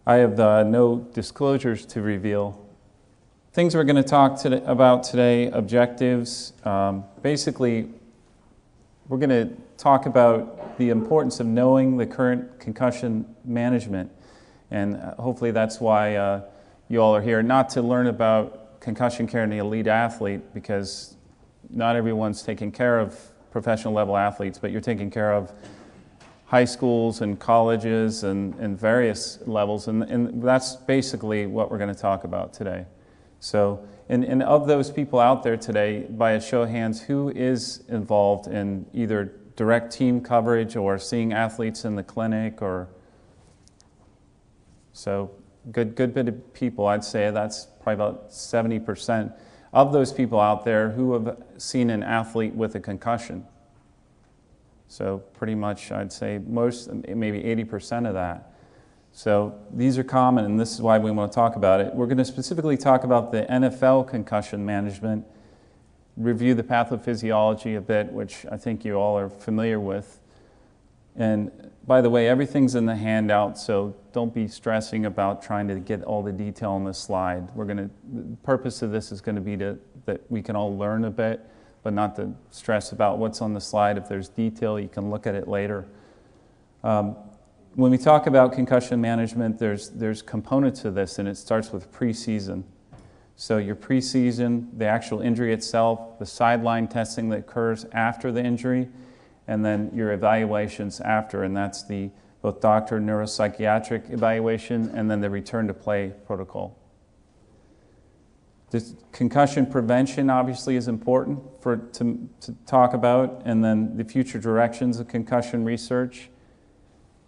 I have no disclosures to reveal. Things we're going to talk about today, objectives. Basically, we're going to talk about the importance of knowing the current concussion management. And hopefully that's why you all are here, not to learn about concussion care in the elite athlete, because not everyone's taking care of professional level athletes, but you're taking care of high schools and colleges and various levels, and that's basically what we're going to talk about today. So, and of those people out there today, by a show of hands, who is involved in either direct team coverage or seeing athletes in the clinic? Or so good bit of people. I'd say that's probably about 70% of those people out there who have seen an athlete with a concussion. So pretty much, I'd say most, maybe 80% of that. So these are common, and this is why we want to talk about it. We're going to specifically talk about the NFL concussion management, review the pathophysiology a bit, which I think you all are familiar with. And by the way, everything's in the handout, so don't be stressing about trying to get all the detail on the slide. The purpose of this is going to be that we can all learn a bit, but not to stress about what's on the slide. If there's detail, you can look at it later. When we talk about concussion management, there's components to this, and it starts with preseason. So your preseason, the actual injury itself, the sideline testing that occurs after the injury, and then your evaluations after, and that's the both doctor neuropsychiatric evaluation and then the return to play protocol. This concussion prevention obviously is important to talk about, and then the future directions of concussion research.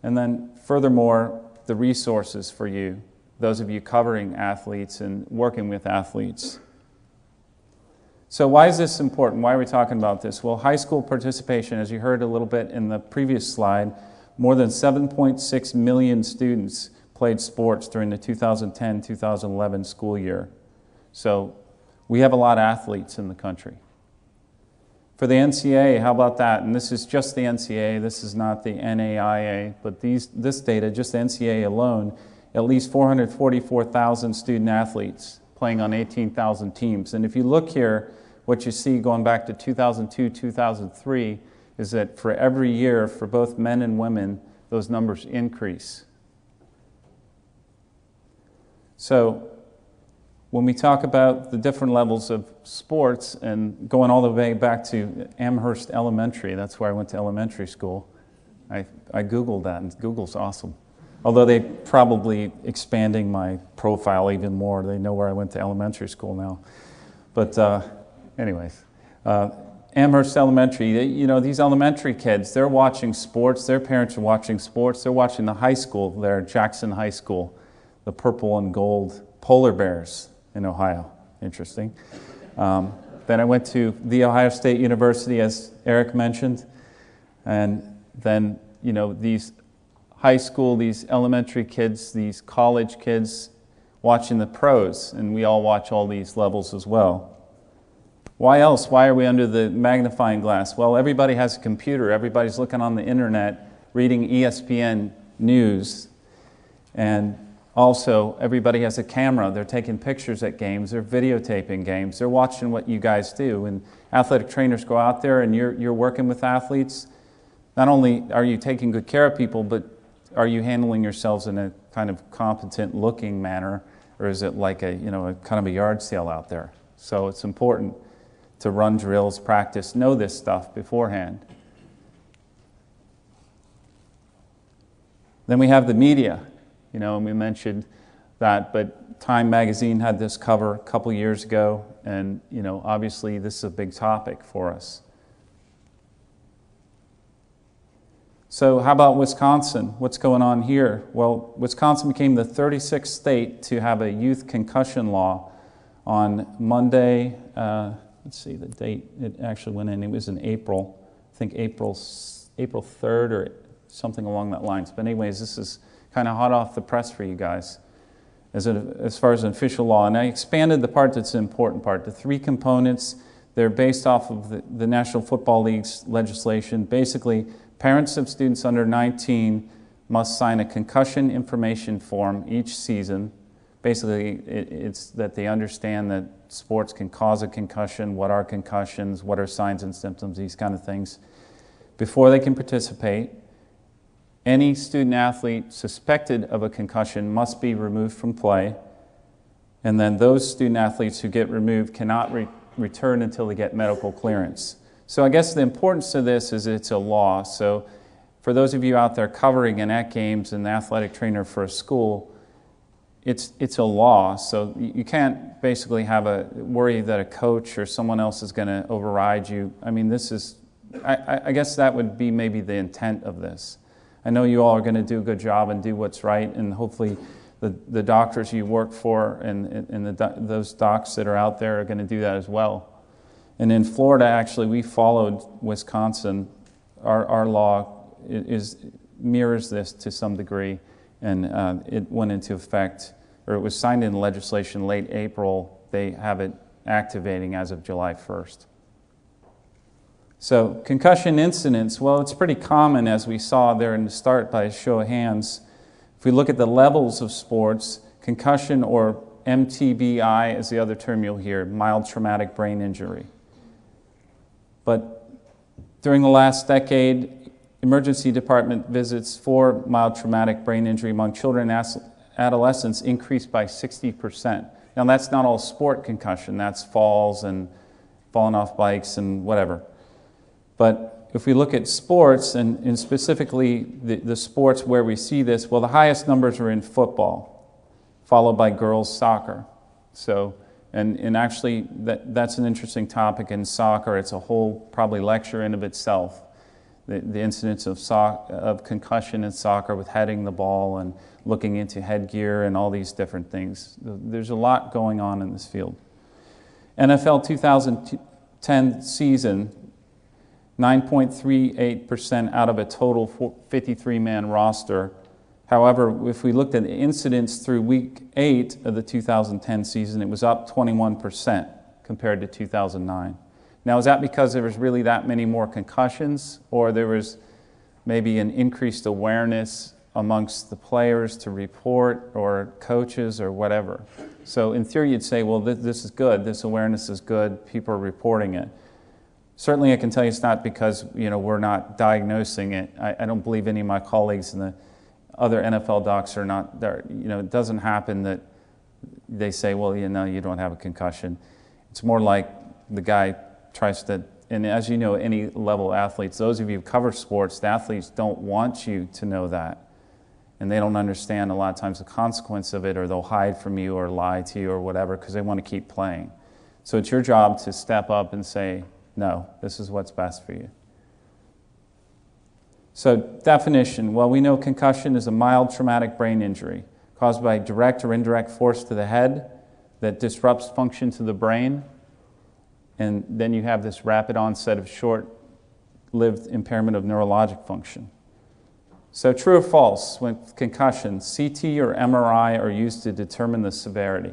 And then furthermore, the resources for you, those of you covering athletes and working with athletes. So why is this important? Why are we talking about this? Well, high school participation, as you heard a little bit in the previous slide, more than 7.6 million students played sports during the 2010-2011 school year. So we have a lot of athletes in the country. For the NCAA, how about that? And this is just the NCAA, this is not the NAIA, but this data, just the NCAA alone, at least 444,000 student athletes playing on 18,000 teams. And if you look here, what you see going back to 2002, 2003, is that for every year, for both men and women, those numbers increase. So when we talk about the different levels of sports, and going all the way back to Amherst Elementary, that's where I went to elementary school. I Googled that, and Google's awesome. Although they're probably expanding my profile even more. They know where I went to elementary school now. But anyways, Amherst Elementary, these elementary kids, they're watching sports, their parents are watching sports, they're watching the high school there, Jackson High School, the purple and gold polar bears in Ohio. Interesting. Then I went to The Ohio State University, as Eric mentioned, and then, these high school, these elementary kids, these college kids watching the pros, and we all watch all these levels as well. Why else? Why are we under the magnifying glass? Well, everybody has a computer. Everybody's looking on the internet, reading ESPN news, and also, everybody has a camera. They're taking pictures at games. They're videotaping games. They're watching what you guys do. And athletic trainers go out there and you're working with athletes. Not only are you taking good care of people, but are you handling yourselves in a kind of competent looking manner, or is it like a kind of a yard sale out there? So it's important to run drills, practice, know this stuff beforehand. Then we have the media. And we mentioned that, but Time magazine had this cover a couple years ago, and obviously this is a big topic for us. So how about Wisconsin? What's going on here? Well, Wisconsin became the 36th state to have a youth concussion law on Monday. Let's see the date. It actually went in. It was in April. I think April 3rd or something along that lines. But anyways, this is kind of hot off the press for you guys as far as an official law. And I expanded the part that's the important part. The three components, they're based off of the National Football League's legislation. Basically, parents of students under 19 must sign a concussion information form each season. Basically, it's that they understand that sports can cause a concussion, what are concussions, what are signs and symptoms, these kind of things, before they can participate. Any student athlete suspected of a concussion must be removed from play, and then those student athletes who get removed cannot return until they get medical clearance. So I guess the importance of this is it's a law. So for those of you out there covering and at games and the athletic trainer for a school, it's a law. So you can't basically have a worry that a coach or someone else is going to override you. I mean, this is, I guess that would be maybe the intent of this. I know you all are going to do a good job and do what's right, and hopefully the doctors you work for and those docs that are out there are going to do that as well. And in Florida, actually, we followed Wisconsin. Our law mirrors this to some degree, and it went into effect, or it was signed into legislation late April. They have it activating as of July 1st. So concussion incidence, well, it's pretty common, as we saw there in the start by a show of hands. If we look at the levels of sports, concussion, or MTBI is the other term you'll hear, mild traumatic brain injury. But during the last decade, emergency department visits for mild traumatic brain injury among children and adolescents increased by 60%. Now that's not all sport concussion, that's falls and falling off bikes and whatever. But if we look at sports, and specifically the sports where we see this, well, the highest numbers are in football, followed by girls soccer. So, and actually, that's an interesting topic in soccer. It's a whole probably lecture in of itself. The incidence of concussion in soccer with heading the ball and looking into headgear and all these different things. There's a lot going on in this field. NFL 2010 season, 9.38% out of a total 53-man roster. However, if we looked at the incidence through week 8 of the 2010 season, it was up 21% compared to 2009. Now, is that because there was really that many more concussions, or there was maybe an increased awareness amongst the players to report, or coaches, or whatever? So in theory, you'd say, well, this is good, this awareness is good, people are reporting it. Certainly, I can tell you it's not because we're not diagnosing it. I don't believe any of my colleagues and the other NFL docs are not there. It doesn't happen that they say, well, you don't have a concussion. It's more like the guy tries to, and as you know, any level athletes, those of you who cover sports, the athletes don't want you to know that. And they don't understand a lot of times the consequence of it, or they'll hide from you or lie to you or whatever because they want to keep playing. So it's your job to step up and say, no, this is what's best for you. So definition, well, we know concussion is a mild traumatic brain injury caused by direct or indirect force to the head that disrupts function to the brain, and then you have this rapid onset of short-lived impairment of neurologic function. So true or false, with concussion, CT or MRI are used to determine the severity.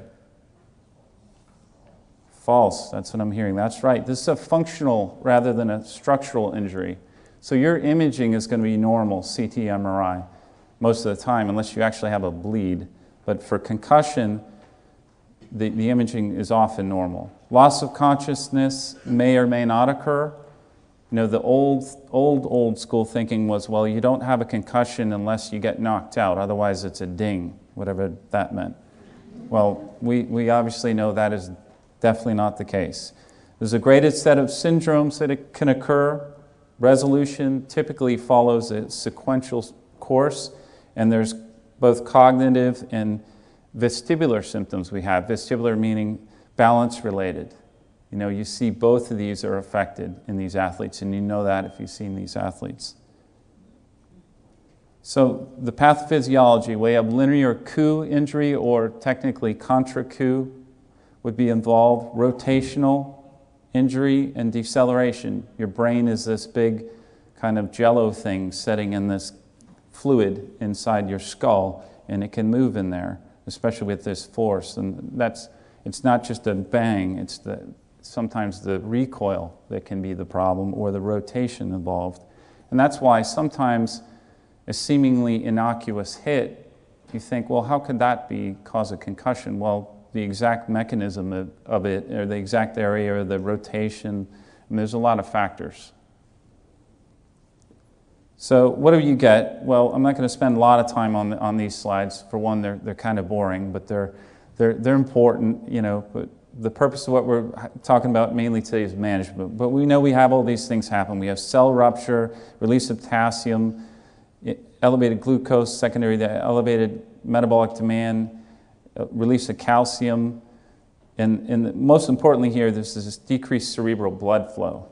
False, that's what I'm hearing. That's right. This is a functional rather than a structural injury. So your imaging is going to be normal, CT, MRI, most of the time, unless you actually have a bleed. But for concussion, the imaging is often normal. Loss of consciousness may or may not occur. The old school thinking was, well, you don't have a concussion unless you get knocked out. Otherwise, it's a ding, whatever that meant. Well, we obviously know that is definitely not the case. There's a graded set of syndromes that it can occur. Resolution typically follows a sequential course, and there's both cognitive and vestibular symptoms we have. Vestibular meaning balance related. You see both of these are affected in these athletes, and you know that if you've seen these athletes. So the pathophysiology, we have linear coup injury, or technically contra coup, would be involved. Rotational injury and deceleration. Your brain is this big kind of jello thing sitting in this fluid inside your skull, and it can move in there, especially with this force. And it's not just a bang, it's sometimes the recoil that can be the problem, or the rotation involved. And that's why sometimes a seemingly innocuous hit, you think, well, how could that cause a concussion? Well, the exact mechanism of it, or the exact area, or the rotation, and there's a lot of factors. So what do you get? Well, I'm not going to spend a lot of time on these slides. For one, they're kind of boring, but they're important, you know. But the purpose of what we're talking about mainly today is management. But we know we have all these things happen. We have cell rupture, release of potassium, elevated glucose, secondary to elevated metabolic demand, release of calcium, and most importantly here, this is this decreased cerebral blood flow.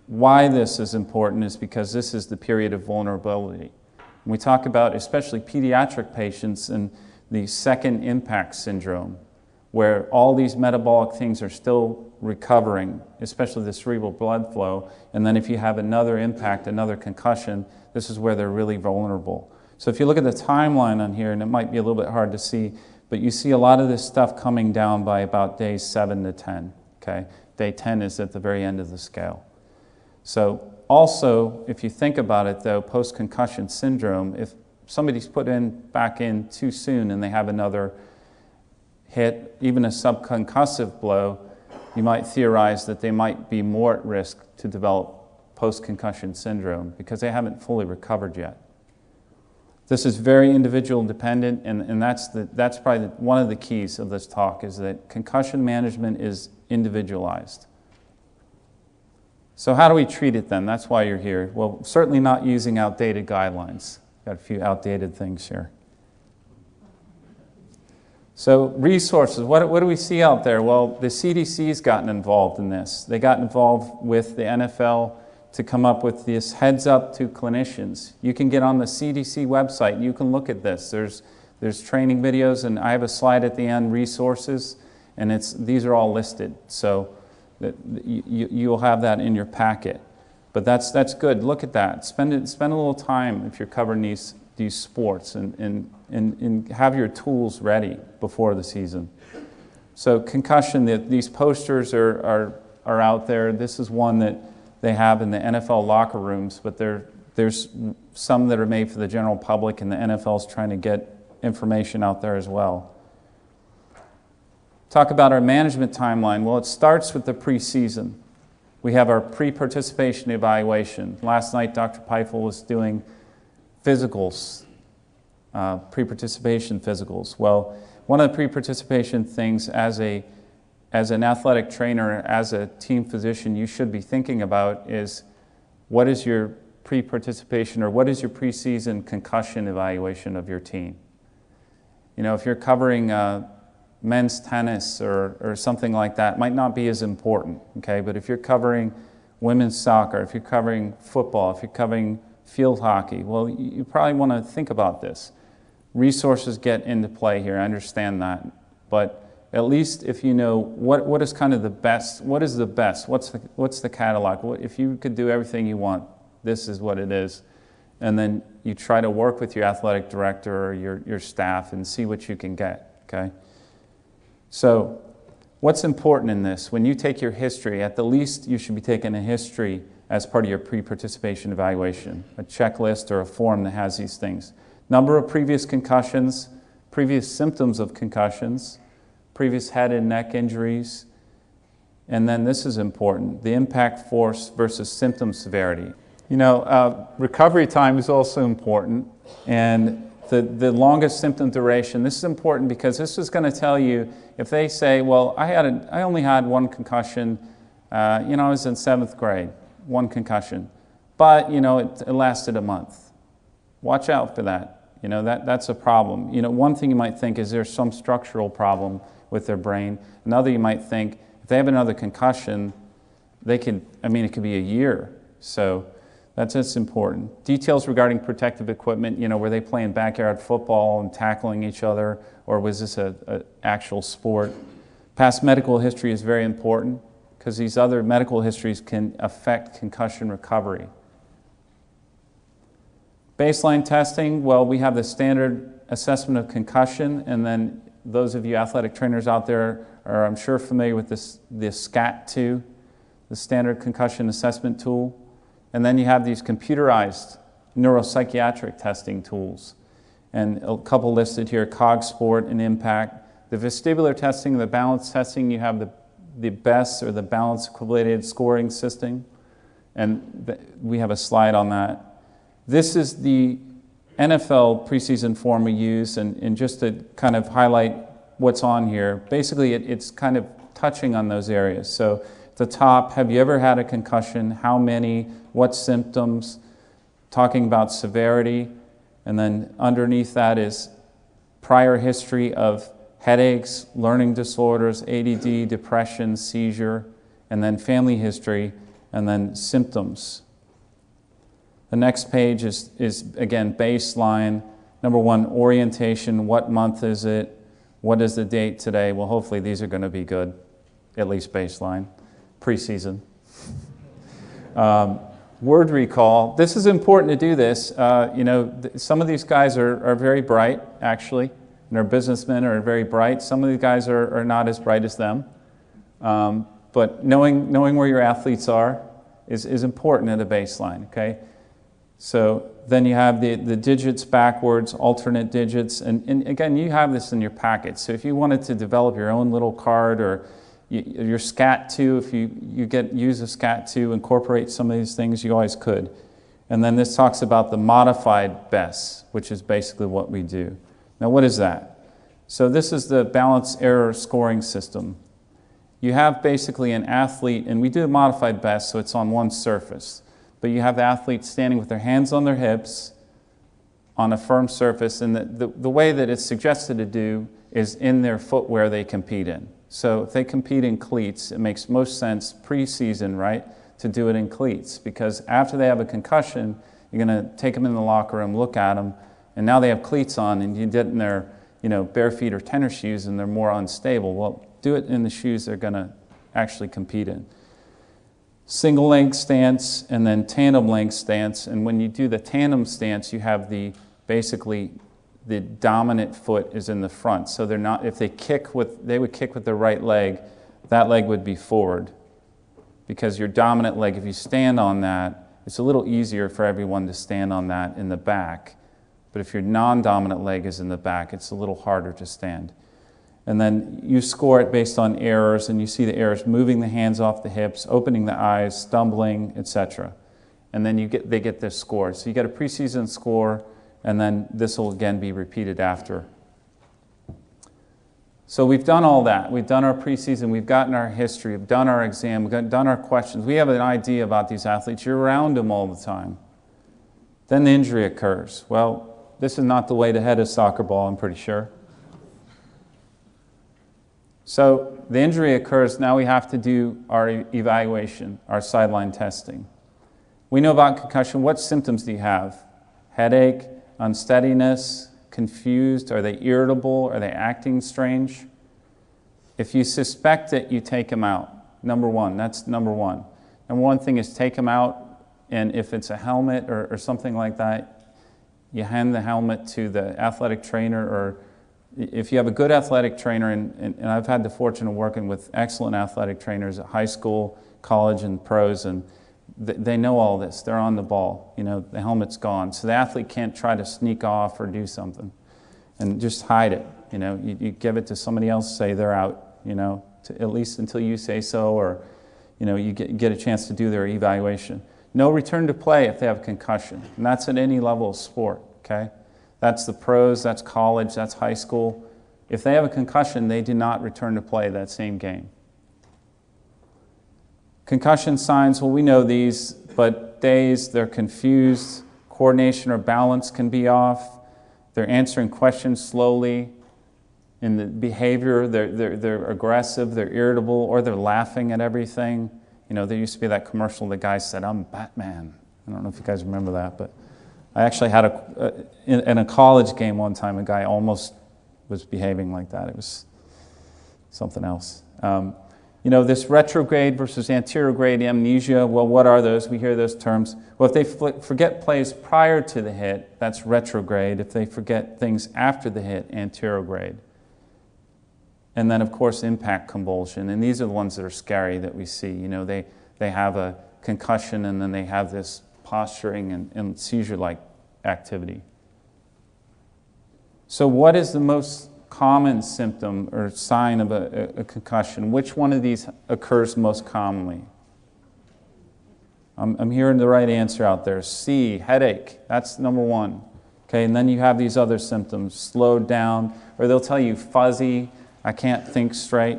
Why this is important is because this is the period of vulnerability. When we talk about especially pediatric patients and the second impact syndrome, where all these metabolic things are still recovering, especially the cerebral blood flow, and then if you have another impact, another concussion, this is where they're really vulnerable. So if you look at the timeline on here, and it might be a little bit hard to see, but you see a lot of this stuff coming down by about days 7 to 10, okay? Day 10 is at the very end of the scale. So also, if you think about it though, post-concussion syndrome, if somebody's put back in too soon and they have another hit, even a subconcussive blow, you might theorize that they might be more at risk to develop post-concussion syndrome because they haven't fully recovered yet. This is very individual dependent, and that's probably one of the keys of this talk, is that concussion management is individualized. So how do we treat it then? That's why you're here. Well, certainly not using outdated guidelines. Got a few outdated things here. So resources, what do we see out there? Well, the CDC's gotten involved in this. They got involved with the NFL to come up with this heads up to clinicians. You can get on the CDC website, you can look at this. There's training videos, and I have a slide at the end, resources, and these are all listed. So that you'll have that in your packet. But that's good. Look at that. Spend a little time if you're covering these sports, and have your tools ready before the season. So concussion, these posters are out there. This is one that they have in the NFL locker rooms, but there's some that are made for the general public, and the NFL's trying to get information out there as well. Talk about our management timeline. Well, it starts with the preseason. We have our pre-participation evaluation. Last night, Dr. Peifel was doing physicals, pre-participation physicals. Well, one of the pre-participation things as an athletic trainer, as a team physician, you should be thinking about is, what is your pre-participation, or what is your preseason concussion evaluation of your team? You know, if you're covering men's tennis or something like that, might not be as important, okay? But if you're covering women's soccer, if you're covering football, if you're covering field hockey, well, you probably want to think about this. Resources get into play here, I understand that, but at least if you know what is kind of the best, what is the best, what's the catalog, if you could do everything you want, this is what it is, and then you try to work with your athletic director or your staff and see what you can get, okay? So what's important in this? When you take your history, at the least you should be taking a history as part of your pre-participation evaluation, a checklist or a form that has these things. Number of previous concussions, previous symptoms of concussions, previous head and neck injuries, and then this is important, the impact force versus symptom severity. You know, recovery time is also important, and the longest symptom duration. This is important because this is going to tell you, if they say, well, I only had one concussion, you know, I was in 7th grade, one concussion, but, you know, it lasted a month. Watch out for that. You know, that's a problem. You know, one thing you might think is there's some structural problem with their brain. Another, you might think, if they have another concussion, it could be a year. So that's important. Details regarding protective equipment, you know, were they playing backyard football and tackling each other, or was this an actual sport? Past medical history is very important because these other medical histories can affect concussion recovery. Baseline testing, well, we have the standard assessment of concussion, and then those of you athletic trainers out there are, I'm sure, familiar with this SCAT-2, the standard concussion assessment tool. And then you have these computerized neuropsychiatric testing tools. And a couple listed here, CogSport and IMPACT. The vestibular testing, the balance testing, you have the BESS, or the Balance Equilibrated Scoring System. And we have a slide on that. This is the NFL preseason form we use, and just to kind of highlight what's on here, basically it's kind of touching on those areas. So at the top, have you ever had a concussion? How many? What symptoms? Talking about severity. And then underneath that is prior history of headaches, learning disorders, ADD, depression, seizure, and then family history, and then symptoms. The next page is again, baseline. Number one, orientation. What month is it? What is the date today? Well, hopefully these are going to be good, at least baseline, preseason. Word recall. This is important to do this. Some of these guys are very bright, actually, and our businessmen are very bright. Some of these guys are not as bright as them. But knowing where your athletes are is important at a baseline, okay? So then you have the digits backwards, alternate digits, and again, you have this in your packet. So if you wanted to develop your own little card, or your SCAT2, if you use a SCAT2, incorporate some of these things, you always could. And then this talks about the modified BESS, which is basically what we do. Now what is that? So this is the balance error scoring system. You have basically an athlete, and we do a modified BESS, so it's on one surface. But you have the athlete standing with their hands on their hips on a firm surface, and the way that it's suggested to do is in their footwear they compete in. So if they compete in cleats, it makes most sense pre-season, right, to do it in cleats, because after they have a concussion, you're going to take them in the locker room, look at them, and now they have cleats on, and you did it in their bare feet or tennis shoes, and they're more unstable. Well, do it in the shoes they're going to actually compete in. Single leg stance and then tandem leg stance, and when you do the tandem stance, you have basically the dominant foot is in the front. So they're not, if they would kick with their right leg, that leg would be forward. Because your dominant leg, if you stand on that, it's a little easier for everyone to stand on that in the back. But if your non-dominant leg is in the back, it's a little harder to stand. And then you score it based on errors, and you see the errors: moving the hands off the hips, opening the eyes, stumbling, etc. And then they get their score. So you get a preseason score, and then this will again be repeated after. So we've done all that. We've done our preseason, we've gotten our history, we've done our exam, we've done our questions. We have an idea about these athletes. You're around them all the time. Then the injury occurs. Well, this is not the way to head a soccer ball, I'm pretty sure. So the injury occurs, now we have to do our evaluation, our sideline testing. We know about concussion. What symptoms do you have? Headache, unsteadiness, confused? Are they irritable? Are they acting strange? If you suspect it, you take them out. Number one, that's number one. Number one thing is take them out, and if it's a helmet or something like that, you hand the helmet to the athletic trainer, or if you have a good athletic trainer, and I've had the fortune of working with excellent athletic trainers at high school, college, and pros, and they know all this. They're on the ball. The helmet's gone. So the athlete can't try to sneak off or do something and just hide it. You give it to somebody else, say they're out, at least until you say so, or you get a chance to do their evaluation. No return to play if they have a concussion, and that's at any level of sport, okay? That's the pros, that's college, that's high school. If they have a concussion, they do not return to play that same game. Concussion signs, well, we know these, but days, they're confused, coordination or balance can be off, they're answering questions slowly, in the behavior, they're aggressive, they're irritable, or they're laughing at everything. There used to be that commercial, the guy said, "I'm Batman." I don't know if you guys remember that, but I actually had in a college game one time, a guy almost was behaving like that. It was something else. This retrograde versus anterograde amnesia, well, what are those? We hear those terms. Well, if they forget plays prior to the hit, that's retrograde. If they forget things after the hit, anterograde. And then, of course, impact convulsion. And these are the ones that are scary that we see. They have a concussion, and then they have this posturing and seizure-like activity. So what is the most common symptom or sign of a concussion? Which one of these occurs most commonly? I'm hearing the right answer out there. C, headache. That's number one. Okay, and then you have these other symptoms, slowed down, or they'll tell you fuzzy, I can't think straight.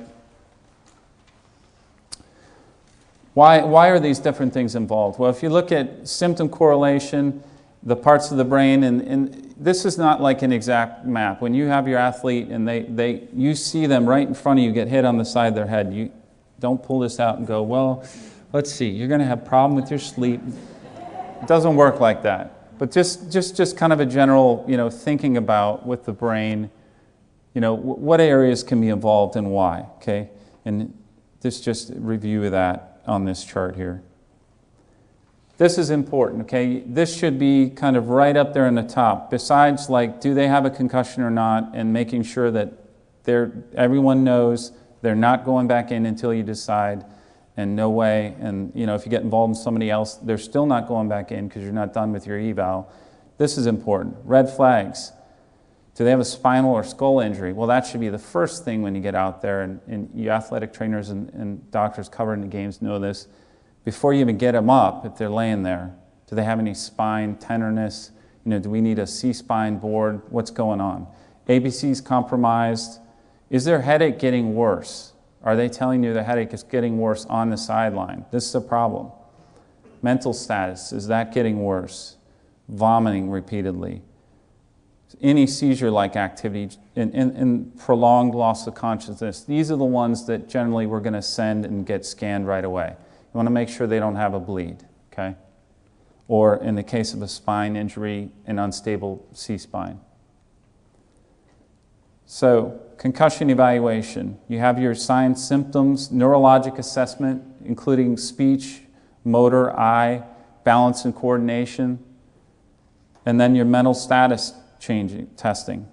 Why are these different things involved? Well, if you look at symptom correlation, the parts of the brain, and this is not like an exact map. When you have your athlete and you see them right in front of you get hit on the side of their head, you don't pull this out and go, well, let's see, you're going to have a problem with your sleep. It doesn't work like that. But just kind of a general, thinking about with the brain, what areas can be involved and why, okay? And just review of that on this chart here. This is important, okay? This should be kind of right up there in the top. Besides, like, do they have a concussion or not, and making sure that everyone knows they're not going back in until you decide, and no way, and if you get involved in somebody else, they're still not going back in because you're not done with your eval. This is important. Red flags. Do they have a spinal or skull injury? Well, that should be the first thing when you get out there, and you athletic trainers and doctors covering the games know this. Before you even get them up, if they're laying there, do they have any spine tenderness? Do we need a C-spine board? What's going on? ABC's compromised. Is their headache getting worse? Are they telling you the headache is getting worse on the sideline? This is a problem. Mental status, is that getting worse? Vomiting repeatedly. Any seizure-like activity and prolonged loss of consciousness. These are the ones that generally we're going to send and get scanned right away. You want to make sure they don't have a bleed, okay? Or in the case of a spine injury, an unstable C-spine. So, concussion evaluation. You have your signs, symptoms, neurologic assessment, including speech, motor, eye, balance and coordination, and then your mental status testing.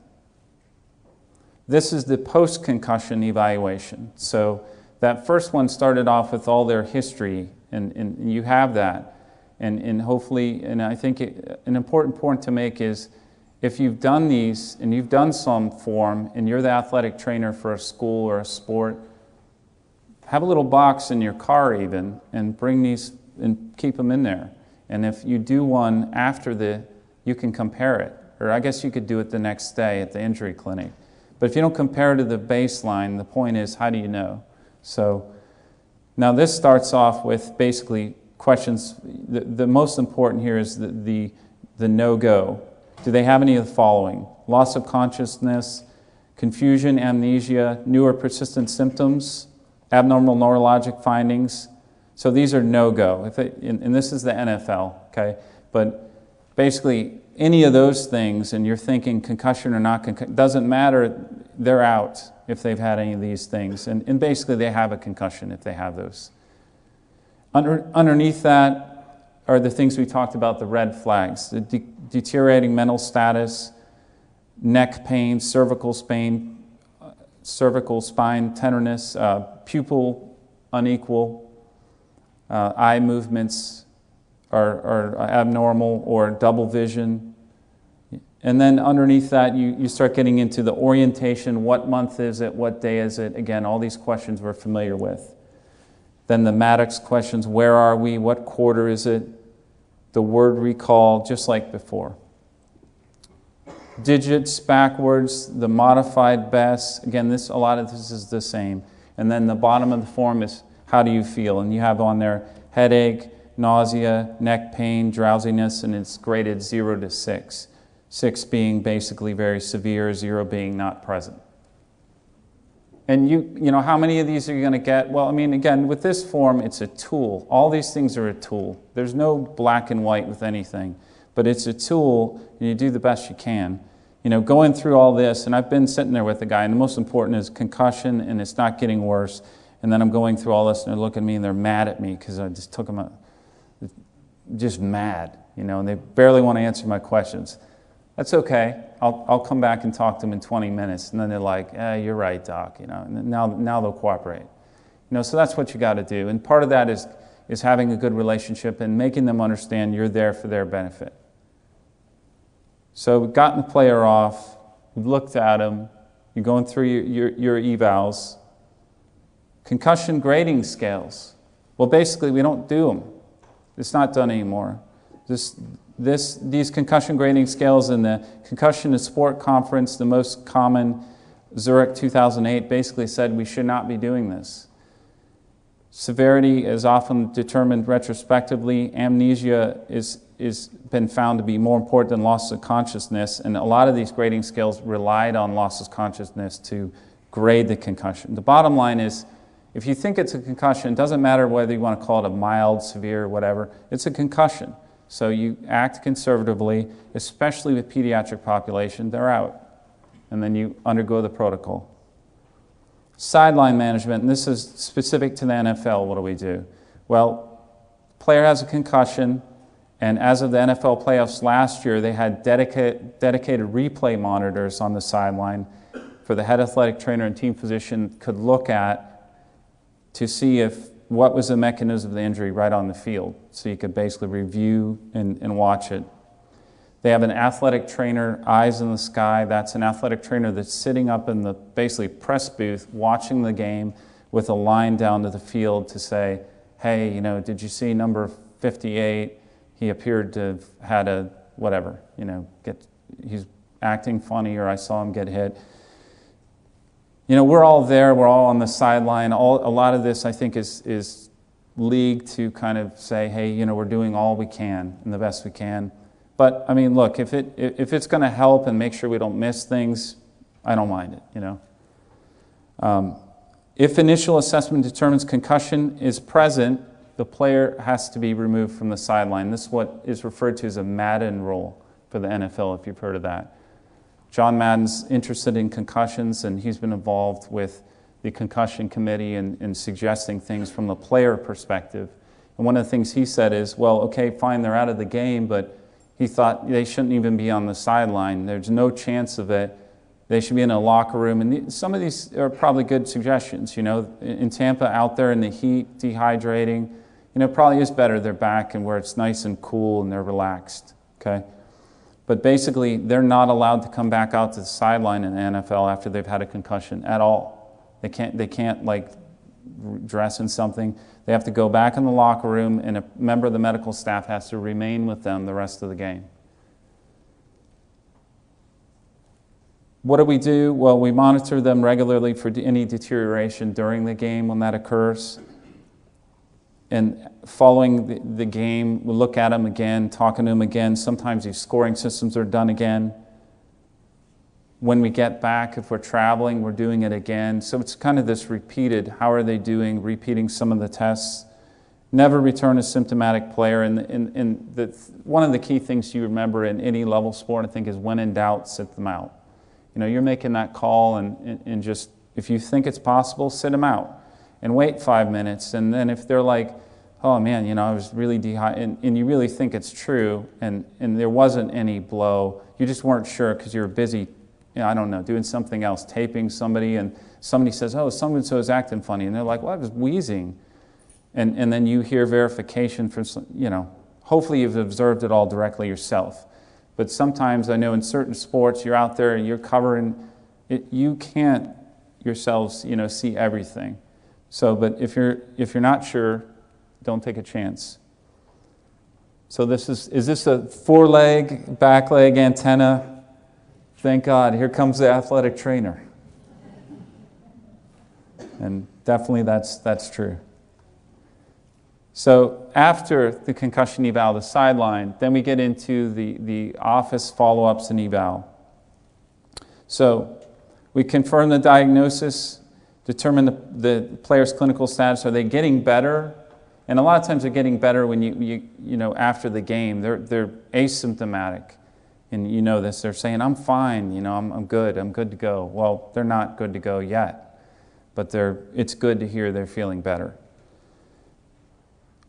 This is the post-concussion evaluation. So that first one started off with all their history, and you have that. And hopefully, and I think an important point to make is, if you've done these, and you've done some form, and you're the athletic trainer for a school or a sport, have a little box in your car even, and bring these and keep them in there. And if you do one after you can compare it. Or I guess you could do it the next day at the injury clinic. But if you don't compare to the baseline, the point is, how do you know? So now this starts off with basically questions. The most important here is the no-go. Do they have any of the following? Loss of consciousness, confusion, amnesia, new or persistent symptoms, abnormal neurologic findings. So these are no-go. And this is the NFL, okay? But basically, any of those things, and you're thinking concussion or not concussion, doesn't matter, they're out if they've had any of these things. And basically, they have a concussion if they have those. Underneath that are the things we talked about, the red flags, the deteriorating mental status, neck pain, cervical spine tenderness, pupil unequal, eye movements are abnormal, or double vision. And then underneath that, you start getting into the orientation. What month is it? What day is it? Again, all these questions we're familiar with. Then the Maddox questions, where are we? What quarter is it? The word recall, just like before. Digits backwards, the modified best. Again, a lot of this is the same. And then the bottom of the form is, how do you feel? And you have on there headache, nausea, neck pain, drowsiness, and it's graded 0 to 6. 6 being basically very severe, 0 being not present. And you know, how many of these are you going to get? Well, I mean, again, with this form, it's a tool. All these things are a tool. There's no black and white with anything, but it's a tool, and you do the best you can. Going through all this, and I've been sitting there with the guy, and the most important is concussion, and it's not getting worse. And then I'm going through all this, and they're looking at me, and they're mad at me because I just took them out. Just mad, and they barely want to answer my questions. That's okay. I'll come back and talk to them in 20 minutes, and then they're like, you're right, doc, and now they'll cooperate. So that's what you got to do. And part of that is having a good relationship and making them understand you're there for their benefit. So we've gotten the player off, we've looked at him, you're going through your evals. Concussion grading scales. Well, basically, we don't do them. It's not done anymore. These concussion grading scales in the Concussion and Sport Conference, the most common, Zurich 2008, basically said we should not be doing this. Severity is often determined retrospectively. Amnesia is been found to be more important than loss of consciousness, and a lot of these grading scales relied on loss of consciousness to grade the concussion. The bottom line is, if you think it's a concussion, it doesn't matter whether you want to call it a mild, severe, whatever, it's a concussion. So you act conservatively, especially with pediatric population, they're out. And then you undergo the protocol. Sideline management, and this is specific to the NFL, what do we do? Well, player has a concussion, and as of the NFL playoffs last year, they had dedicated replay monitors on the sideline for the head athletic trainer and team physician could look at to see what was the mechanism of the injury right on the field. So you could basically review and watch it. They have an athletic trainer, eyes in the sky. That's an athletic trainer that's sitting up in the basically press booth watching the game with a line down to the field to say, hey, did you see number 58? He appeared to have had a whatever, he's acting funny, or I saw him get hit. We're all there, we're all on the sideline. A lot of this, I think, is league to kind of say, hey, we're doing all we can and the best we can. But, I mean, look, if it's going to help and make sure we don't miss things, I don't mind it, If initial assessment determines concussion is present, the player has to be removed from the sideline. This is what is referred to as a Madden rule for the NFL, if you've heard of that. John Madden's interested in concussions, and he's been involved with the concussion committee in suggesting things from the player perspective. And one of the things he said is, well, okay, fine, they're out of the game, but he thought they shouldn't even be on the sideline. There's no chance of it. They should be in a locker room. And some of these are probably good suggestions. In Tampa, out there in the heat, dehydrating, probably is better they're back and where it's nice and cool and they're relaxed, okay? But basically, they're not allowed to come back out to the sideline in the NFL after they've had a concussion at all. They can't like dress in something. They have to go back in the locker room, and a member of the medical staff has to remain with them the rest of the game. What do we do? Well, we monitor them regularly for any deterioration during the game when that occurs. And following the game, we look at them again, talking to them again. Sometimes these scoring systems are done again. When we get back, if we're traveling, we're doing it again. So it's kind of this repeated, how are they doing, repeating some of the tests. Never return a symptomatic player. And one of the key things you remember in any level sport, I think, is when in doubt, sit them out. You're making that call, and just, if you think it's possible, sit them out. And wait 5 minutes, and then if they're like, oh man, I was really dehydrated, and you really think it's true, and there wasn't any blow, you just weren't sure because you were busy, I don't know, doing something else, taping somebody, and somebody says, oh, so-and-so is acting funny, and they're like, well, I was wheezing. And then you hear verification from, hopefully you've observed it all directly yourself. But sometimes I know in certain sports, you're out there and you're covering it, you can't yourselves, see everything. So, but if you're not sure, don't take a chance. So is this a four-leg, back leg antenna? Thank God, here comes the athletic trainer. And definitely that's true. So after the concussion eval, the sideline, then we get into the office follow-ups and eval. So we confirm the diagnosis, determine the player's clinical status. Are they getting better? And a lot of times they're getting better when you after the game. They're asymptomatic, and you know this. They're saying, "I'm fine. I'm good. I'm good to go." Well, they're not good to go yet, but it's good to hear they're feeling better.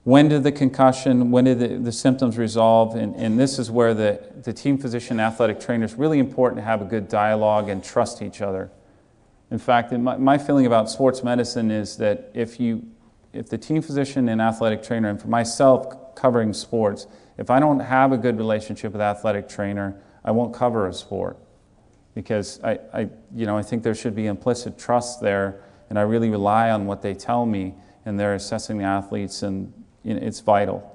When did the concussion? When did the symptoms resolve? And this is where the team physician, athletic trainer, is really important to have a good dialogue and trust each other. In fact, my feeling about sports medicine is that if the team physician and athletic trainer, and for myself covering sports, if I don't have a good relationship with athletic trainer, I won't cover a sport, because I think there should be implicit trust there, and I really rely on what they tell me, and they're assessing the athletes, and it's vital.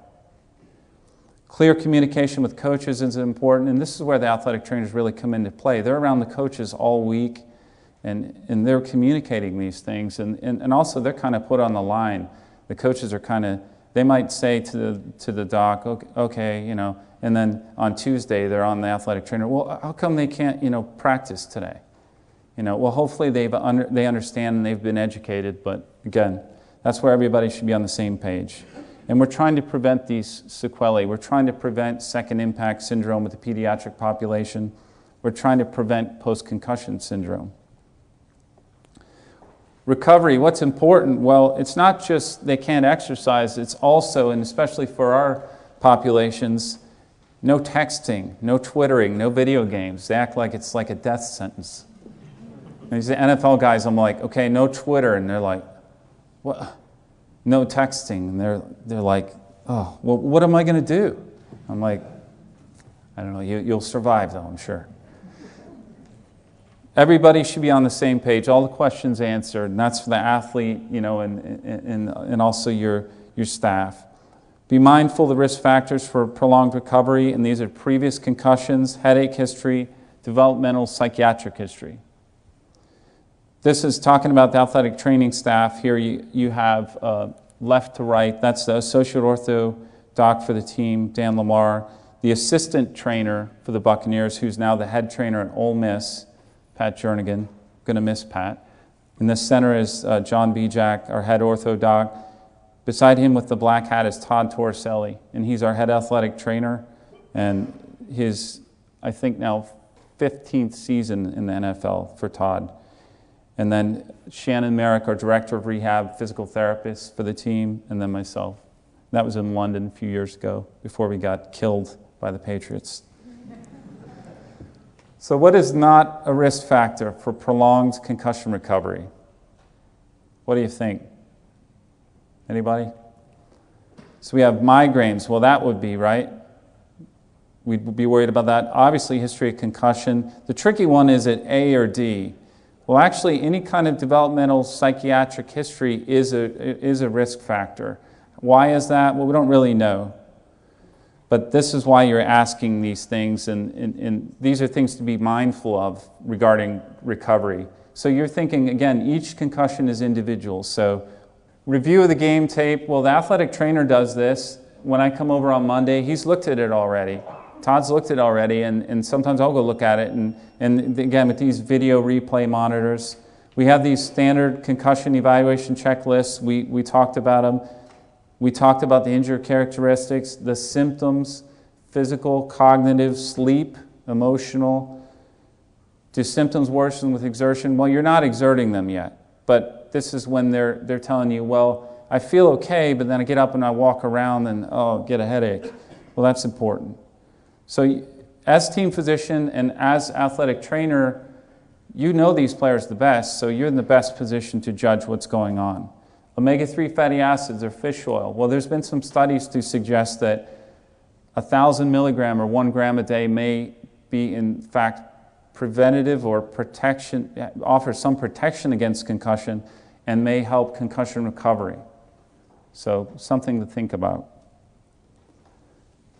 Clear communication with coaches is important, and this is where the athletic trainers really come into play. They're around the coaches all week, and they're communicating these things, and also they're kind of put on the line. The coaches are kind of, they might say to the doc, okay, and then on Tuesday they're on the athletic trainer, well, how come they can't, practice today? Well, hopefully they understand and they've been educated, but again, that's where everybody should be on the same page. And we're trying to prevent these sequelae. We're trying to prevent second impact syndrome with the pediatric population. We're trying to prevent post-concussion syndrome. Recovery, what's important? Well, it's not just they can't exercise, it's also, and especially for our populations, no texting, no twittering, no video games. They act like it's like a death sentence. And these NFL guys, I'm like, okay, no Twitter, and they're like, what? No texting, and they're like, oh, well, what am I going to do? I'm like, I don't know, you'll survive though, I'm sure. Everybody should be on the same page, all the questions answered, and that's for the athlete, and also your staff. Be mindful of the risk factors for prolonged recovery, and these are previous concussions, headache history, developmental psychiatric history. This is talking about the athletic training staff. Here you have left to right, that's the associate ortho doc for the team, Dan Lamar, the assistant trainer for the Buccaneers, who's now the head trainer at Ole Miss, Pat Jernigan. Going to miss Pat. In the center is John Bijak, our head ortho doc. Beside him with the black hat is Todd Torricelli, and he's our head athletic trainer, and his, I think now, 15th season in the NFL for Todd. And then Shannon Merrick, our director of rehab, physical therapist for the team, and then myself. That was in London a few years ago, before we got killed by the Patriots. So what is not a risk factor for prolonged concussion recovery? What do you think? Anybody? So we have migraines. Well, that would be, right? We'd be worried about that. Obviously, history of concussion. The tricky one is it A or D? Well, actually, any kind of developmental psychiatric history is a risk factor. Why is that? Well, we don't really know. But this is why you're asking these things, and these are things to be mindful of regarding recovery. So you're thinking, again, each concussion is individual. So review of the game tape. Well, the athletic trainer does this. When I come over on Monday, he's looked at it already. Todd's looked at it already, and sometimes I'll go look at it. And again, with these video replay monitors, we have these standard concussion evaluation checklists. We talked about them. We talked about the injury characteristics, the symptoms, physical, cognitive, sleep, emotional. Do symptoms worsen with exertion? Well, you're not exerting them yet, but this is when they're telling you, well, I feel okay, but then I get up and I walk around and, oh, get a headache. Well, that's important. So as team physician and as athletic trainer, you know these players the best, so you're in the best position to judge what's going on. Omega-3 fatty acids or fish oil. Well, there's been some studies to suggest that 1,000 milligram or 1 gram a day may be, in fact, preventative or protection, offer some protection against concussion and may help concussion recovery. So something to think about.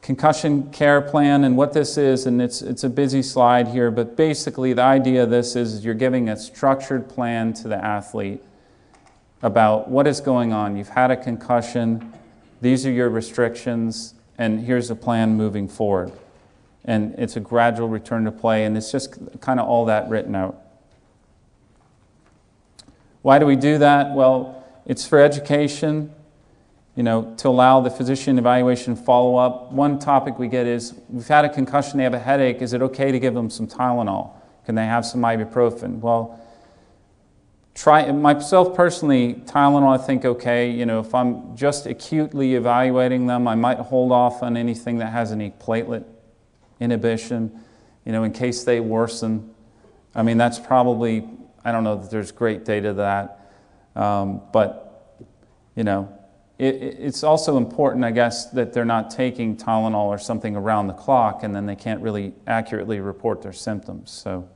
Concussion care plan, and what this is, and it's a busy slide here, but basically the idea of this is you're giving a structured plan to the athlete about what is going on. You've had a concussion, these are your restrictions, and here's a plan moving forward. And it's a gradual return to play, and it's just kind of all that written out. Why do we do that? Well, it's for education, to allow the physician evaluation follow-up. One topic we get is, we've had a concussion, they have a headache, is it okay to give them some Tylenol? Can they have some ibuprofen? Well, myself personally, Tylenol I think okay. If I'm just acutely evaluating them, I might hold off on anything that has any platelet inhibition, in case they worsen. I mean, that's probably, I don't know that there's great data to that, but, it's also important, I guess, that they're not taking Tylenol or something around the clock, and then they can't really accurately report their symptoms. So,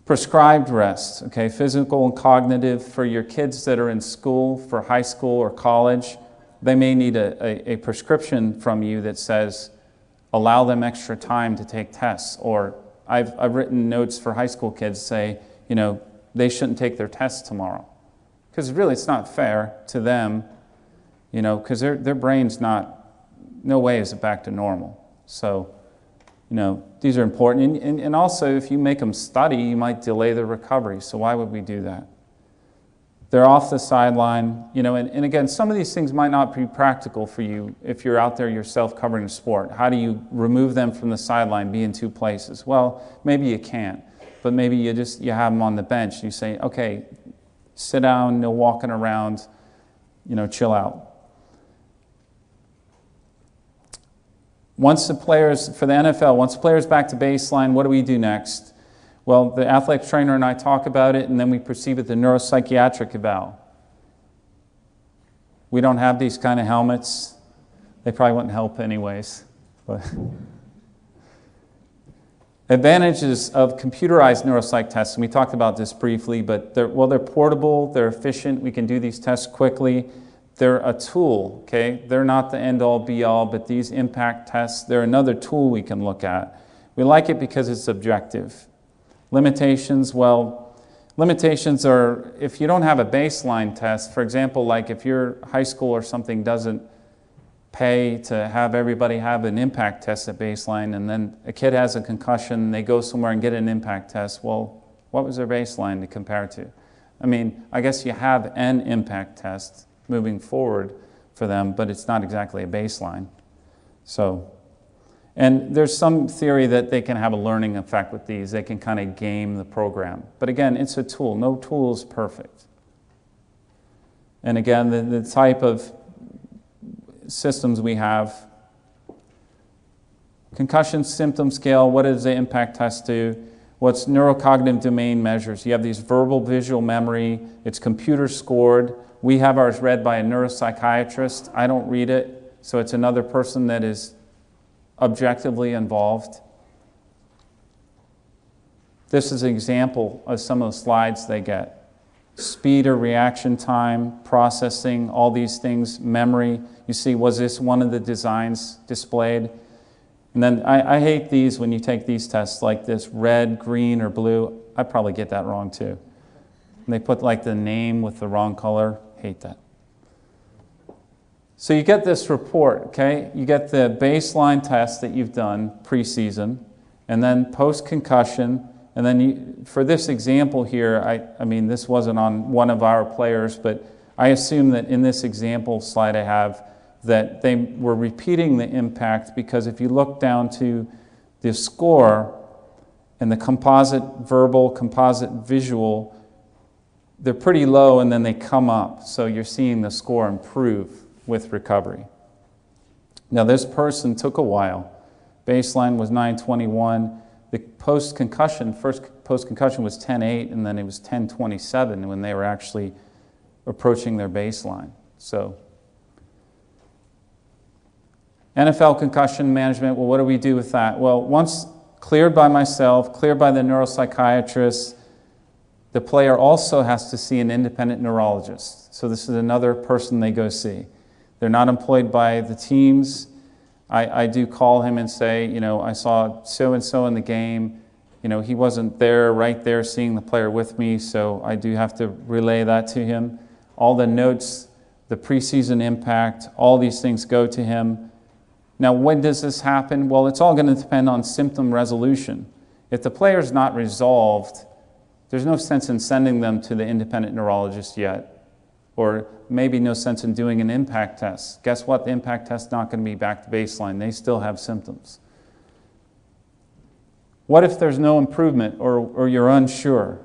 prescribed rest, okay, physical and cognitive for your kids that are in school, for high school or college, they may need a prescription from you that says, allow them extra time to take tests. Or I've written notes for high school kids say, you know, they shouldn't take their tests tomorrow. Because really it's not fair to them, you know, because their brain's no way is it back to normal. So, you know, these are important. And also, if you make them study, you might delay their recovery. So why would we do that? They're off the sideline, you know, and again, some of these things might not be practical for you if you're out there yourself covering a sport. How do you remove them from the sideline, be in two places? Well, maybe you can't, but maybe you have them on the bench. You say, okay, sit down, no walking around, you know, chill out. Once the players, for the NFL, once the player's back to baseline, what do we do next? Well, the athletic trainer and I talk about it, and then we proceed with the neuropsychiatric eval. We don't have these kind of helmets. They probably wouldn't help anyways. But advantages of computerized neuropsych tests, and we talked about this briefly, but they're portable, they're efficient, we can do these tests quickly. They're a tool, okay? They're not the end-all, be-all, but these impact tests, they're another tool we can look at. We like it because it's objective. Limitations, well, limitations are if you don't have a baseline test, for example, like if your high school or something doesn't pay to have everybody have an impact test at baseline, and then a kid has a concussion, they go somewhere and get an impact test, well, what was their baseline to compare to? I mean, I guess you have an impact test moving forward for them, but it's not exactly a baseline. So, and there's some theory that they can have a learning effect with these. They can kind of game the program. But again, it's a tool. No tool is perfect. And again, the type of systems we have. Concussion symptom scale, what does the impact test do? What's neurocognitive domain measures? You have these verbal visual memory. It's computer scored. We have ours read by a neuropsychiatrist. I don't read it, so it's another person that is objectively involved. This is an example of some of the slides they get. Speed or reaction time, processing, all these things, memory. You see, was this one of the designs displayed? And then I hate these when you take these tests like this, red, green, or blue. I probably get that wrong too. And they put like the name with the wrong color. Hate that. So you get this report, okay? You get the baseline test that you've done pre-season, and then post-concussion, and then for this example here, I mean, this wasn't on one of our players, but I assume that in this example slide I have, that they were repeating the impact because if you look down to the score and the composite verbal, composite visual, they're pretty low and then they come up. So you're seeing the score improve with recovery. Now this person took a while. Baseline was 921. The post-concussion, first post-concussion was 10.8 and then it was 10.27 when they were actually approaching their baseline. So NFL concussion management, well, what do we do with that? Well, once cleared by myself, cleared by the neuropsychiatrist, the player also has to see an independent neurologist. So this is another person they go see. They're not employed by the teams. I do call him and say, you know, I saw so-and-so in the game. You know, he wasn't there, right there, seeing the player with me, so I do have to relay that to him. All the notes, the preseason impact, all these things go to him. Now, when does this happen? Well, it's all going to depend on symptom resolution. If the player's not resolved, there's no sense in sending them to the independent neurologist yet. Or maybe no sense in doing an impact test. Guess what? The impact test's not going to be back to baseline. They still have symptoms. What if there's no improvement or you're unsure?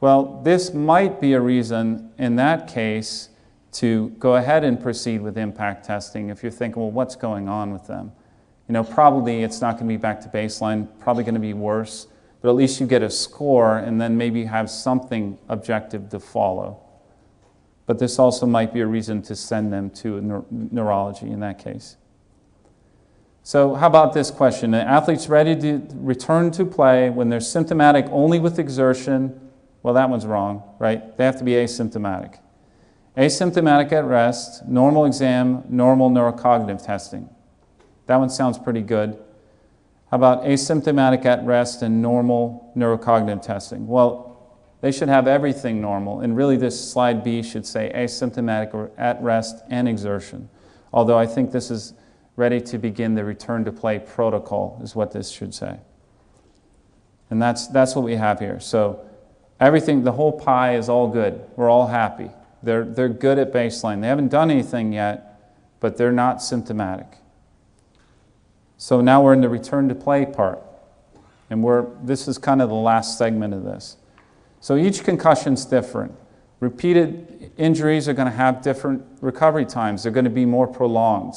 Well, this might be a reason in that case to go ahead and proceed with impact testing if you're thinking, well, what's going on with them? You know, probably it's not going to be back to baseline, probably going to be worse, but at least you get a score and then maybe you have something objective to follow. But this also might be a reason to send them to a neurology in that case. So how about this question? An athlete's ready to return to play when they're symptomatic only with exertion. Well, that one's wrong, right? They have to be asymptomatic. Asymptomatic at rest, normal exam, normal neurocognitive testing. That one sounds pretty good. How about asymptomatic at rest and normal neurocognitive testing? Well, they should have everything normal, and really this slide B should say asymptomatic or at rest and exertion. Although I think this is ready to begin the return to play protocol is what this should say. And that's what we have here. So everything, the whole pie is all good. We're all happy. They're good at baseline. They haven't done anything yet, but they're not symptomatic. So now we're in the return to play part. And this is kind of the last segment of this. So each concussion is different. Repeated injuries are going to have different recovery times. They're going to be more prolonged.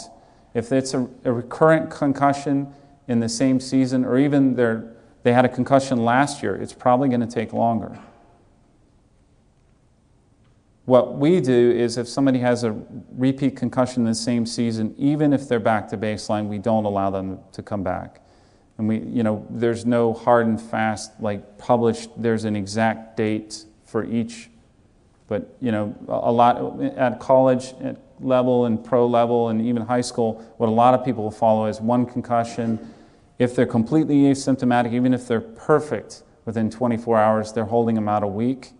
If it's a recurrent concussion in the same season, or even they had a concussion last year, it's probably going to take longer. What we do is if somebody has a repeat concussion in the same season, even if they're back to baseline, we don't allow them to come back. And there's no hard and fast, like published, there's an exact date for each. But, a lot at college level and pro level and even high school, what a lot of people follow is one concussion. If they're completely asymptomatic, even if they're perfect within 24 hours, they're holding them out a week.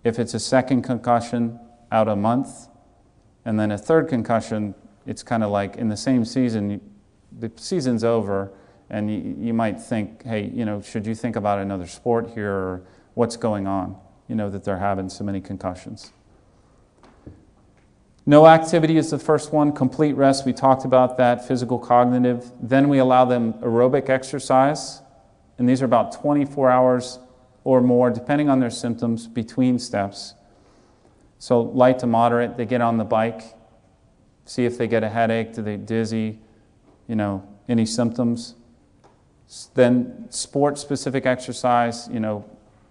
If it's a second concussion, out a month. And then a third concussion, it's kind of like in the same season, the season's over, and you might think, hey, should you think about another sport here, or what's going on, that they're having so many concussions. No activity is the first one. Complete rest, we talked about that, physical, cognitive. Then we allow them aerobic exercise, and these are about 24 hours or more, depending on their symptoms, between steps. So light to moderate, they get on the bike, see if they get a headache, do they dizzy, any symptoms. Then sport-specific exercise,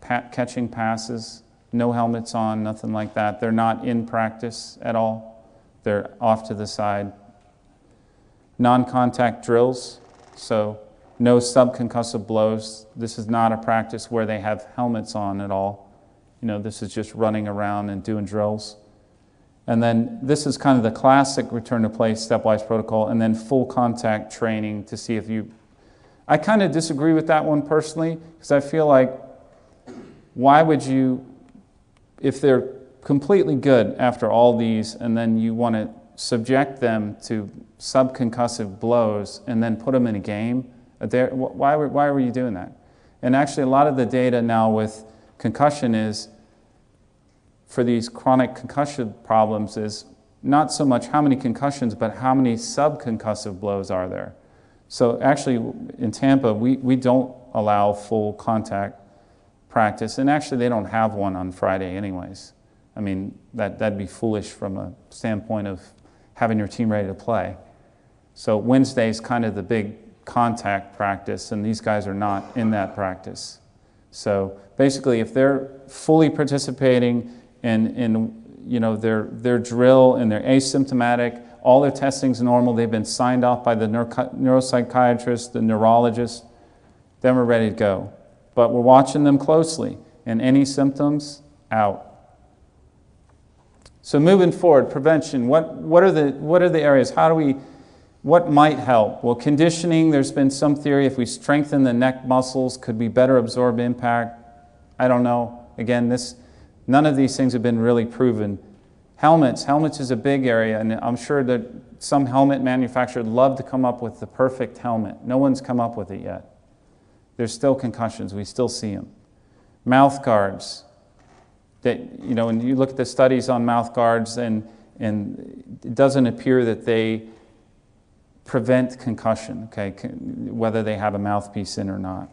catching passes, no helmets on, nothing like that. They're not in practice at all. They're off to the side. Non-contact drills, so no subconcussive blows. This is not a practice where they have helmets on at all. This is just running around and doing drills. And then this is kind of the classic return to play stepwise protocol, and then full contact training to see if I kind of disagree with that one personally, because I feel like, why would you, if they're completely good after all these, and then you want to subject them to subconcussive blows and then put them in a game, why were you doing that? And actually a lot of the data now with concussion is, for these chronic concussion problems, is not so much how many concussions, but how many subconcussive blows are there. So actually in Tampa, we don't allow full contact practice, and actually they don't have one on Friday anyways. I mean, that'd be foolish from a standpoint of having your team ready to play. So Wednesday's kind of the big contact practice, and these guys are not in that practice. So basically, if they're fully participating in their drill and they're asymptomatic, all their testing's normal, they've been signed off by the neuropsychiatrist, the neurologist, then we're ready to go. But we're watching them closely, and any symptoms, out. So moving forward, prevention. What are the areas? What might help? Well, conditioning, there's been some theory if we strengthen the neck muscles, could we better absorb impact? I don't know. Again, none of these things have been really proven. Helmets is a big area, and I'm sure that some helmet manufacturers would love to come up with the perfect helmet. No one's come up with it yet. There's still concussions, we still see them. Mouth guards. And you look at the studies on mouth guards, and it doesn't appear that they prevent concussion, okay, whether they have a mouthpiece in or not.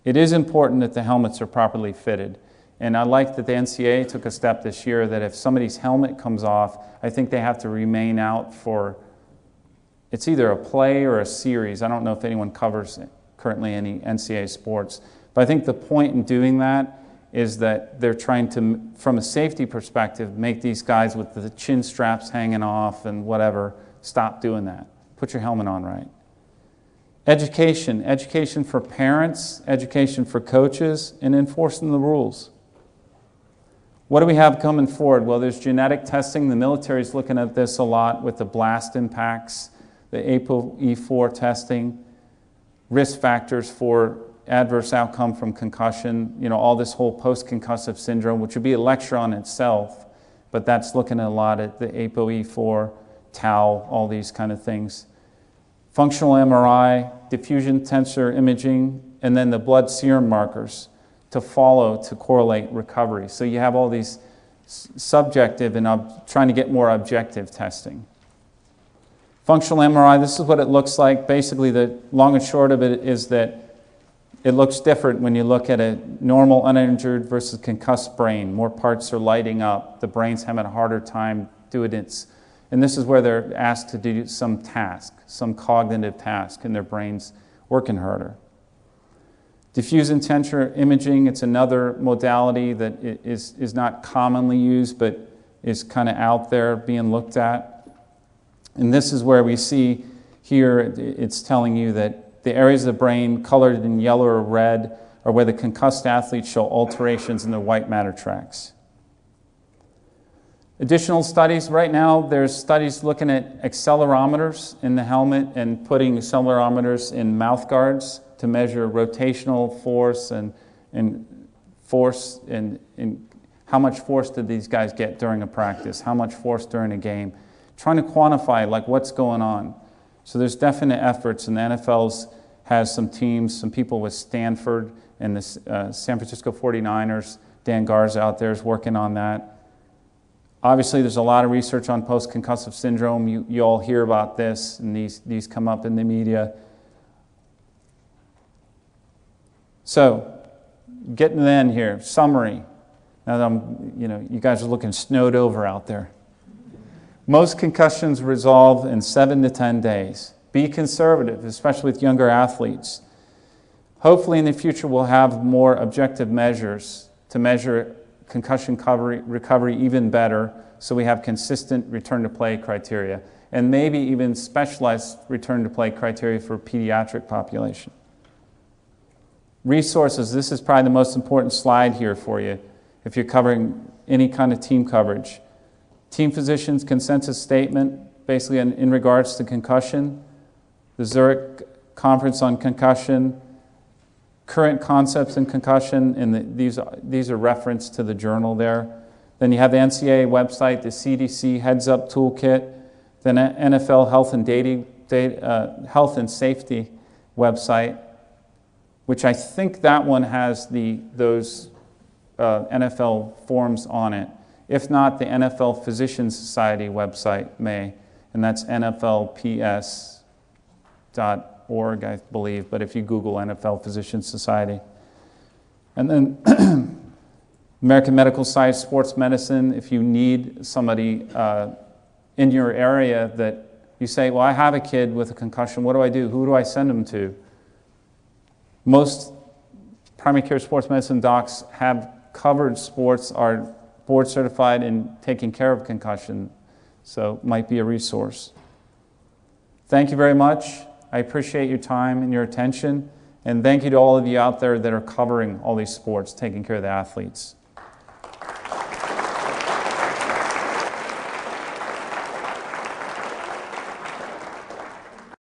It is important that the helmets are properly fitted. And I like that the NCAA took a step this year that if somebody's helmet comes off, I think they have to remain out for, it's either a play or a series. I don't know if anyone covers currently any NCAA sports. But I think the point in doing that is that they're trying to, from a safety perspective, make these guys with the chin straps hanging off and whatever, stop doing that. Put your helmet on right. Education. Education for parents, education for coaches, and enforcing the rules. What do we have coming forward? Well, there's genetic testing. The military's looking at this a lot with the blast impacts, the ApoE4 testing, risk factors for adverse outcome from concussion, all this whole post-concussive syndrome, which would be a lecture on itself, but that's looking a lot at the ApoE4, tau, all these kind of things. Functional MRI, diffusion tensor imaging, and then the blood serum markers to follow to correlate recovery. So you have all these subjective and trying to get more objective testing. Functional MRI, this is what it looks like. Basically, the long and short of it is that it looks different when you look at a normal uninjured versus concussed brain. More parts are lighting up. The brain's having a harder time doing its, and this is where they're asked to do some task, some cognitive task, and their brain's working harder. Diffusion tensor imaging, it's another modality that is not commonly used, but is kind of out there being looked at. And this is where we see here, it's telling you that the areas of the brain colored in yellow or red are where the concussed athletes show alterations in the white matter tracts. Additional studies, right now there's studies looking at accelerometers in the helmet and putting accelerometers in mouth guards to measure rotational force and how much force did these guys get during a practice, how much force during a game, trying to quantify like what's going on. So there's definite efforts, and the NFL has some teams, some people with Stanford and the San Francisco 49ers. Dan Garza out there is working on that. Obviously, there's a lot of research on post-concussive syndrome. You all hear about this, and these come up in the media. So, getting to the end here, summary. Now that you guys are looking snowed over out there. Most concussions resolve in 7 to 10 days. Be conservative, especially with younger athletes. Hopefully in the future we'll have more objective measures to measure concussion recovery even better, so we have consistent return to play criteria, and maybe even specialized return to play criteria for pediatric population. Resources, this is probably the most important slide here for you if you're covering any kind of team coverage. Team physicians' consensus statement, basically in regards to concussion, the Zurich Conference on Concussion, current concepts in concussion, and these are referenced to the journal there. Then you have the NCAA website, the CDC Heads Up Toolkit, then NFL Health and Safety website, which I think that one has those NFL forms on it. If not, the NFL Physicians Society website may, and that's nflps.org, I believe, but if you Google NFL Physicians Society. And then American Medical Science Sports Medicine, if you need somebody in your area that you say, well, I have a kid with a concussion, what do I do? Who do I send them to? Most primary care sports medicine docs have covered sports, are board certified in taking care of concussion, so might be a resource. Thank you very much. I appreciate your time and your attention, and thank you to all of you out there that are covering all these sports, taking care of the athletes.